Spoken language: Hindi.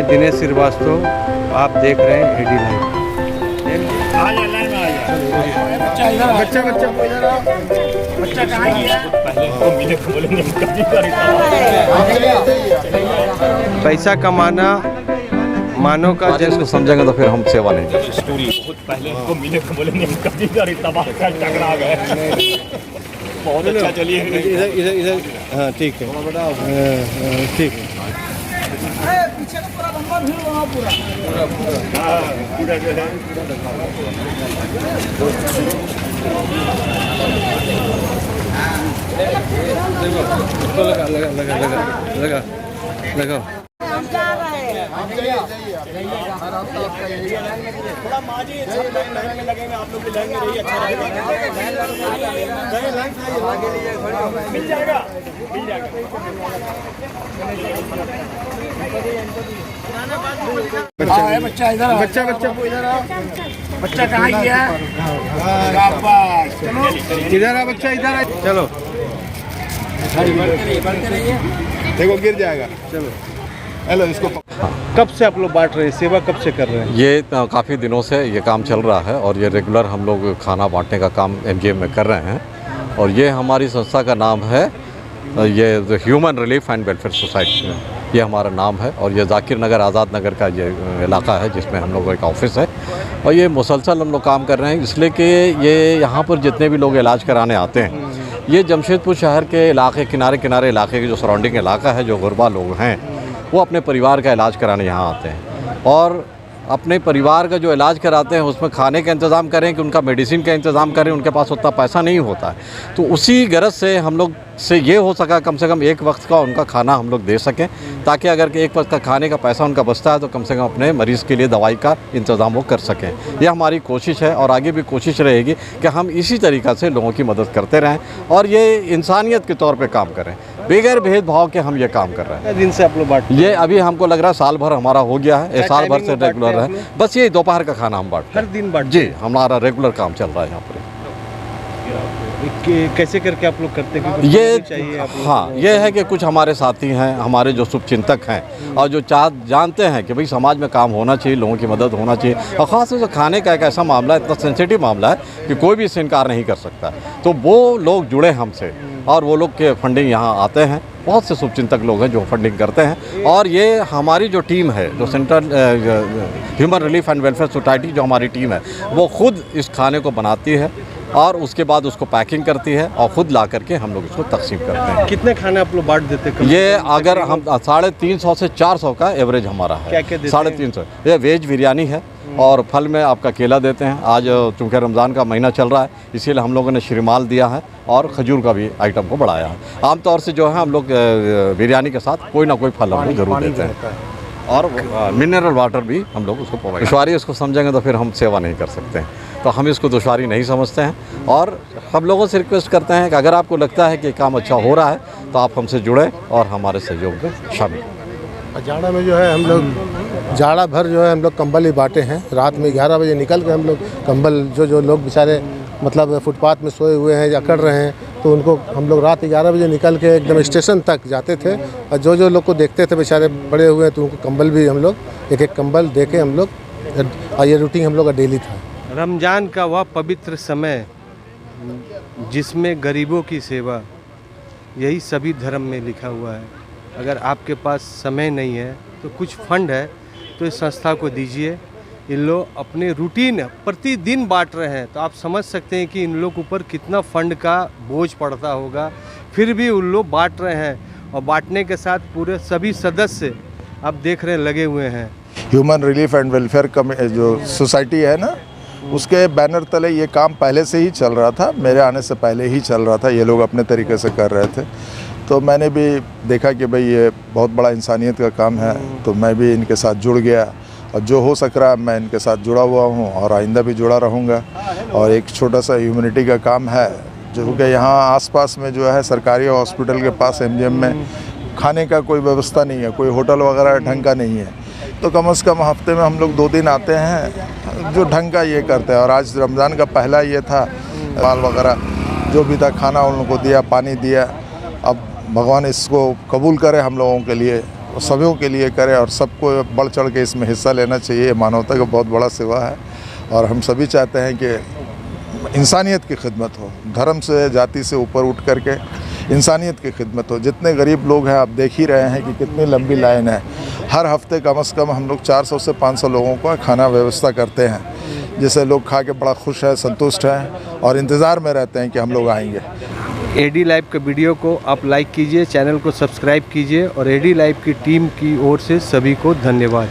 मैं दिनेश श्रीवास्तव, आप देख रहे हैं एडी लाइव। बच्चा कहाँ गया? पैसा कमाना मानव का आज इसको समझेंगे तो फिर हम सेवा नहीं करेंगे। स्टोरी बहुत पहले हमको मिले तो बोले नहीं कभी गाड़ी तबाह कर टकरा गए। बहुत अच्छा चलिए इधर हाँ ठीक है ठीक है। पीछे का पूरा लंबा भीड़ वहाँ पूरा पूरा जो है लगा हम जा रहे हैं। थोड़ा माजी लाइन में लगेंगे, आप लोग भी लाइन में रहिए, अच्छा रहेगा। मिल जाएगा मिल जाएगा। बच्चा इधर बच्चा को इधर आओ। बच्चा कहाँ गया? इधर आ बच्चा, इधर आ। चलो देखो गिर जाएगा। चलो हेलो इसको कब से आप लोग बांट रहे हैं, सेवा कब से कर रहे हैं? ये काफ़ी दिनों से ये काम चल रहा है और ये रेगुलर हम लोग खाना बांटने का काम एमजीएम में कर रहे हैं। और ये हमारी संस्था का नाम है, ये human relief and welfare society, ये हमारा नाम है। और ये जाकिर नगर आज़ाद नगर का ये इलाका है जिसमें हम लोग का एक ऑफिस है। और ये मुसलसल हम लोग काम कर रहे हैं इसलिए कि ये यहाँ पर जितने भी लोग इलाज कराने आते हैं, ये जमशेदपुर शहर के इलाके किनारे इलाके के जो सराउंडिंग इलाका है, जो गुरबा लोग हैं, वो अपने परिवार का इलाज कराने यहाँ आते हैं। और अपने परिवार का जो इलाज कराते हैं उसमें खाने का इंतज़ाम करें कि उनका मेडिसिन का इंतज़ाम करें, उनके पास उतना पैसा नहीं होता है। तो उसी गरज से हम लोग से ये हो सका कम से कम एक वक्त का उनका खाना हम लोग दे सकें, ताकि अगर एक वक्त का खाने का पैसा उनका बचता है तो कम से कम अपने मरीज़ के लिए दवाई का इंतज़ाम वो कर सकें। ये हमारी कोशिश है और आगे भी कोशिश रहेगी कि हम इसी तरीक़ा से लोगों की मदद करते रहें और ये इंसानियत के तौर पर काम करें, बगैर भेदभाव के हम ये काम कर रहे हैं। दिन से आप लोग बांट ये अभी हमको लग रहा है साल भर हमारा हो गया है, साल भर से रेगुलर है। बस ये दोपहर का खाना हम बांटते हर हैं दिन बांट जी, हमारा रेगुलर काम चल रहा है यहाँ पर। कैसे करके आप लोग करते हैं? ये चाहिए आप लोग हाँ, ये है कि कुछ हमारे साथी हैं, हमारे जो शुभचिंतक हैं और जो जानते हैं कि भाई समाज में काम होना चाहिए, लोगों की मदद होना चाहिए। और ख़ास तौर से खाने का एक ऐसा मामला है, इतना सेंसिटिव मामला है कि कोई भी इससे इनकार नहीं कर सकता। तो वो लोग जुड़े हमसे और वो लोग के फंडिंग यहाँ आते हैं। बहुत से शुभचिंतक लोग हैं जो फंडिंग करते हैं। और ये हमारी जो टीम है, जो central human relief and welfare society जो हमारी टीम है, वो खुद इस खाने को बनाती है और उसके बाद उसको पैकिंग करती है और ख़ुद ला करके हम लोग इसको तकसीम करते हैं। कितने खाने आप लोग बांट देते हैं? ये अगर हम 350 से 400 का एवरेज हमारा है। क्या क्या देते हैं? 350। ये वेज बिरयानी है और फल में आपका केला देते हैं। आज चूँकि रमज़ान का महीना चल रहा है इसीलिए हम लोगों ने श्रीमाल दिया है और खजूर का भी आइटम को बढ़ाया है। आमतौर से जो है हम लोग बिरयानी के साथ कोई ना कोई फल हम लोग ज़रूर देते हैं और मिनरल वाटर भी हम लोग उसको प्रोवाइड। दुश्वारी इसको समझेंगे तो फिर हम सेवा नहीं कर सकते हैं, तो हम इसको दुश्वारी नहीं समझते हैं। और हम लोगों से रिक्वेस्ट करते हैं कि अगर आपको लगता है कि काम अच्छा हो रहा है तो आप हमसे जुड़ें और हमारे सहयोग में शामिल। जाड़ा में जो है हम लोग जाड़ा भर जो है हम लोग कंबल ही बांटे हैं। रात में 11 बजे निकल कर हम लोग कंबल जो लोग बेचारे मतलब फुटपाथ में सोए हुए हैं या कर रहे हैं, तो उनको हम लोग रात 11 बजे निकल के एकदम स्टेशन तक जाते थे और जो लोग को देखते थे बेचारे पड़े हुए हैं तो उनको कंबल भी हम लोग एक कंबल दे के हम लोग, और ये रूटीन हम लोग का डेली था। रमज़ान का वह पवित्र समय जिसमें गरीबों की सेवा, यही सभी धर्म में लिखा हुआ है। अगर आपके पास समय नहीं है तो कुछ फंड है तो इस संस्था को दीजिए। इन लोग अपने रूटीन प्रतिदिन बांट रहे हैं, तो आप समझ सकते हैं कि इन लोग ऊपर कितना फंड का बोझ पड़ता होगा, फिर भी उन लोग बांट रहे हैं। और बांटने के साथ पूरे सभी सदस्य आप देख रहे हैं लगे हुए हैं। ह्यूमन रिलीफ एंड वेलफेयर जो सोसाइटी है ना, उसके बैनर तले ये काम पहले से ही चल रहा था, मेरे आने से पहले ही चल रहा था। ये लोग अपने तरीके से कर रहे थे, तो मैंने भी देखा कि भाई ये बहुत बड़ा इंसानियत का काम है, तो मैं भी इनके साथ जुड़ गया और जो हो सक रहा है मैं इनके साथ जुड़ा हुआ हूँ और आइंदा भी जुड़ा रहूँगा। और एक छोटा सा ह्यूमैनिटी का काम है जो कि यहाँ आसपास में जो है सरकारी हॉस्पिटल के पास एमजीएम में खाने का कोई व्यवस्था नहीं है, कोई होटल वगैरह ढंग का नहीं है, तो कम से कम हफ्ते में हम लोग 2 दिन आते हैं जो ढंग का ये करते हैं। और आज रमज़ान का पहला ये था, माल वगैरह जो भी था खाना उन लोगों को दिया, पानी दिया। अब भगवान इसको कबूल करे हम लोगों के लिए सभी के लिए करें और सबको बढ़ चढ़ के इसमें हिस्सा लेना चाहिए। मानवता का बहुत बड़ा सेवा है और हम सभी चाहते हैं कि इंसानियत की खिदमत हो, धर्म से जाति से ऊपर उठ करके इंसानियत की खिदमत हो। जितने गरीब लोग हैं आप देख ही रहे हैं कि कितनी लंबी लाइन है। हर हफ्ते कम से कम हम लोग 400 से 500 लोगों को खाना व्यवस्था करते हैं, जिससे लोग खा के बड़ा खुश है, संतुष्ट हैं और इंतज़ार में रहते हैं कि हम लोग आएंगे। एडी लाइव के वीडियो को आप लाइक कीजिए, चैनल को सब्सक्राइब कीजिए और एडी लाइव की टीम की ओर से सभी को धन्यवाद।